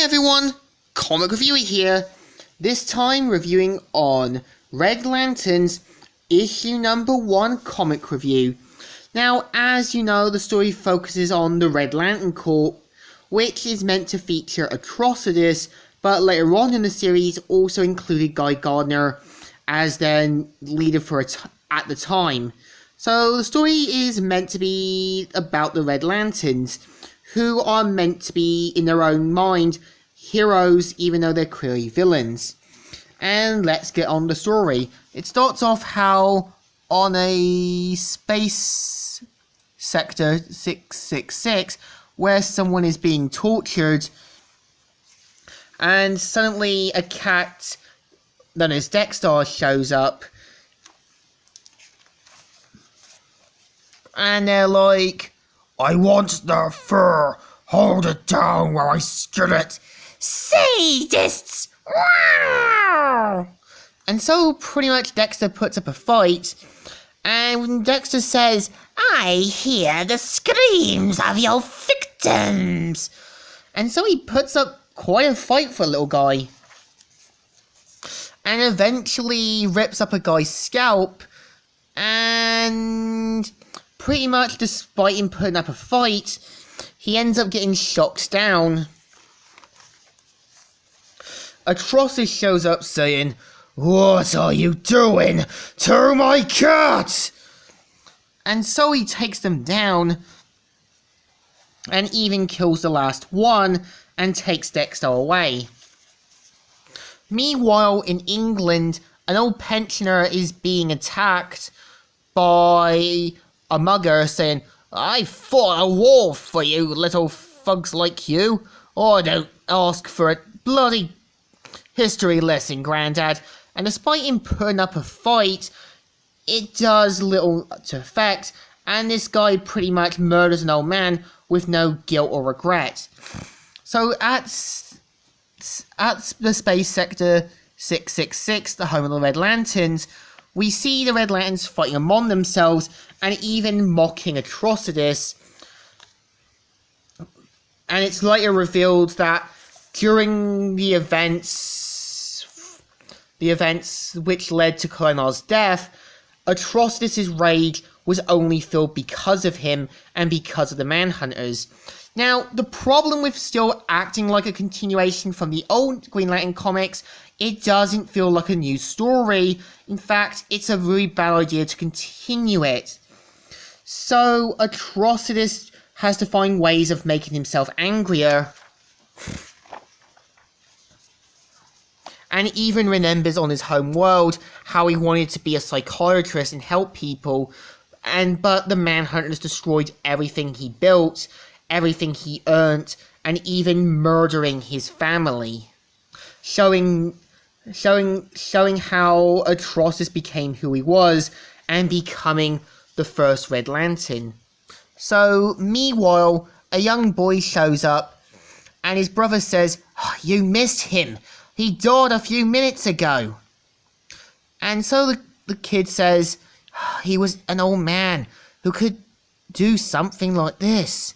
everyone, Comic Reviewer here, this time reviewing on Red Lanterns issue number 1 comic review. Now, as you know, the story focuses on the Red Lantern Corps, which is meant to feature Atrocitus, but later on in the series also included Guy Gardner as their leader at the time. So the story is meant to be about the Red Lanterns, who are meant to be, in their own mind, heroes even though they're clearly villains. And let's get on the story. It starts off how on a space sector 666 where someone is being tortured, and suddenly a cat known as Dexter shows up, and they're like, "I want the fur. Hold it down where I stood it. Sadists!" And so pretty much Dexter puts up a fight, and when Dexter says, "I hear the screams of your victims," and so he puts up quite a fight for a little guy, and eventually rips up a guy's scalp, and pretty much despite him putting up a fight, he ends up getting shocked down. Atrocitus shows up saying, "What are you doing to my cat?" And so he takes them down and even kills the last one and takes Dexter away. Meanwhile, in England, an old pensioner is being attacked by a mugger saying, "I fought a war for you little thugs like you. Oh, don't ask for a bloody history lesson, Grandad." And despite him putting up a fight, it does little to effect, and this guy pretty much murders an old man with no guilt or regret. So at the space sector 666, the home of the Red Lanterns, we see the Red Lanterns fighting among themselves and even mocking Atrocitus. And it's later revealed that during the events which led to Colonel's death, Atrocitus's rage was only filled because of him and because of the Manhunters. Now, the problem with still acting like a continuation from the old Green Lantern comics, it doesn't feel like a new story. In fact, it's a really bad idea to continue it. So, Atrocitus has to find ways of making himself angrier, and even remembers on his home world how he wanted to be a psychiatrist and help people, but the Manhunters destroyed everything he built, everything he earned, and even murdering his family, showing how Atrocitus became who he was and becoming the first Red Lantern. So, meanwhile, a young boy shows up, and his brother says, "You missed him. He died a few minutes ago." And so the kid says, "He was an old man who could do something like this."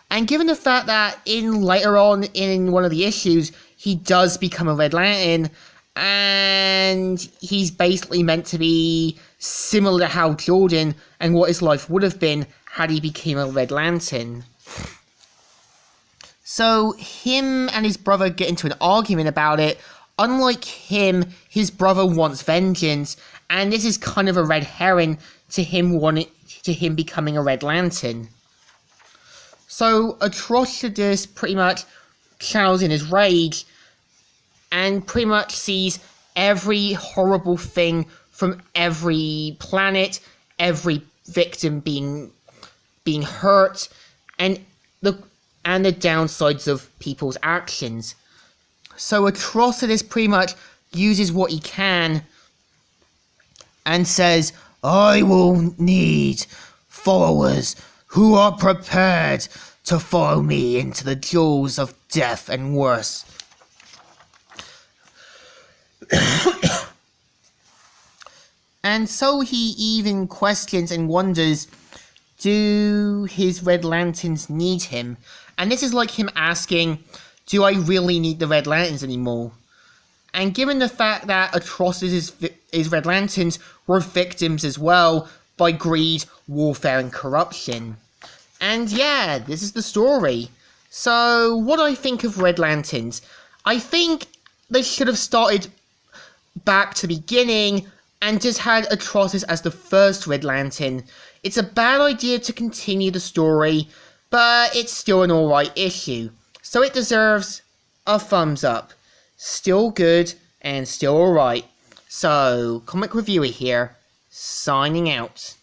And given the fact that later on in one of the issues, he does become a Red Lantern, and he's basically meant to be similar to Hal Jordan and what his life would have been had he become a Red Lantern. So him and his brother get into an argument about it. Unlike him, his brother wants vengeance, and this is kind of a red herring to him becoming a Red Lantern. So Atrocitus pretty much channels in his rage and pretty much sees every horrible thing from every planet, every victim being hurt, and the downsides of people's actions. So Atrocitus pretty much uses what he can and says, "I will need followers who are prepared to follow me into the jaws of death and worse." And so he even questions and wonders, do his Red Lanterns need him? And this is like him asking, do I really need the Red Lanterns anymore? And given the fact that Atrocitus' Red Lanterns were victims as well by greed, warfare, and corruption. And yeah, this is the story. So, what do I think of Red Lanterns? I think they should have started back to the beginning and just had Atrocitus as the first Red Lantern. It's a bad idea to continue the story, but it's still an alright issue. So it deserves a thumbs up. Still good and still alright. So, Comic Reviewer here, signing out.